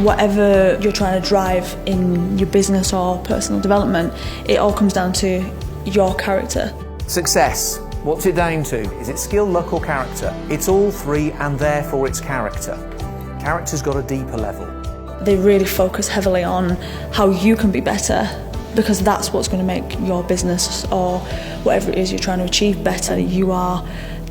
whatever you're trying to drive in your business or personal development, it all comes down to your character. Success. What's it down to? Is it skill, luck or character? It's all three, and therefore it's character. Character's got a deeper level. They really focus heavily on how you can be better, because that's what's going to make your business or whatever it is you're trying to achieve better. You are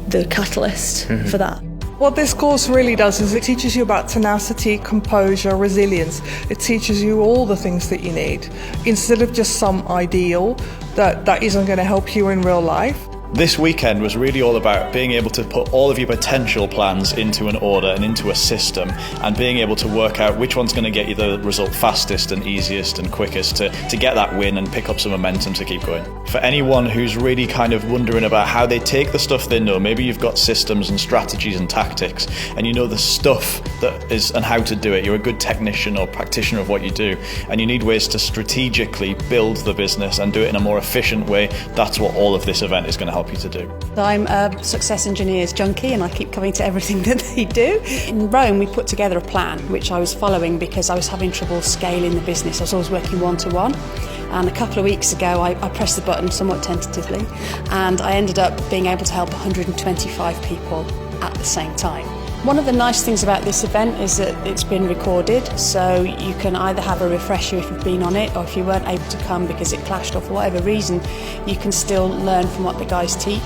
the catalyst for that. What this course really does is it teaches you about tenacity, composure, resilience. It teaches you all the things that you need, instead of just some ideal that isn't going to help you in real life. This weekend was really all about being able to put all of your potential plans into an order and into a system, and being able to work out which one's going to get you the result fastest and easiest and quickest to get that win and pick up some momentum to keep going. For anyone who's really kind of wondering about how they take the stuff they know, maybe you've got systems and strategies and tactics and you know the stuff that is and how to do it. You're a good technician or practitioner of what you do, and you need ways to strategically build the business and do it in a more efficient way. That's what all of this event is going to help you to do. I'm a success engineers junkie, and I keep coming to everything that they do. In Rome we put together a plan which I was following because I was having trouble scaling the business. I was always working one-to-one, and a couple of weeks ago I pressed the button somewhat tentatively, and I ended up being able to help 125 people at the same time. One of the nice things about this event is that it's been recorded, so you can either have a refresher if you've been on it, or if you weren't able to come because it clashed or for whatever reason, you can still learn from what the guys teach.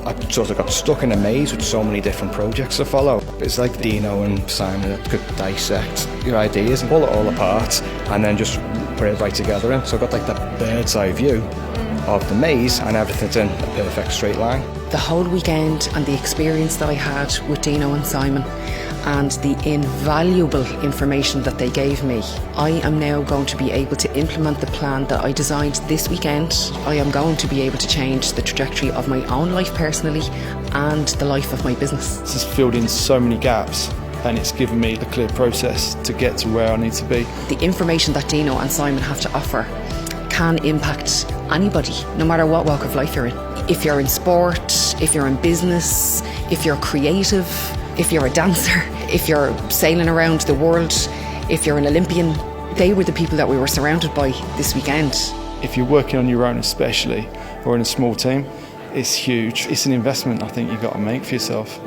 I sort of got stuck in a maze with so many different projects to follow. It's like Dino and Simon could dissect your ideas and pull it all apart and then just put it right together in. So I got like that bird's eye view of the maze, and everything's in a perfect straight line. The whole weekend and the experience that I had with Dino and Simon and the invaluable information that they gave me, I am now going to be able to implement the plan that I designed this weekend. I am going to be able to change the trajectory of my own life personally and the life of my business. This has filled in so many gaps, and it's given me the clear process to get to where I need to be. The information that Dino and Simon have to offer can impact anybody, no matter what walk of life you're in. If you're in sport, if you're in business, if you're creative, if you're a dancer, if you're sailing around the world, if you're an Olympian, they were the people that we were surrounded by this weekend. If you're working on your own especially, or in a small team, it's huge. It's an investment I think you've got to make for yourself.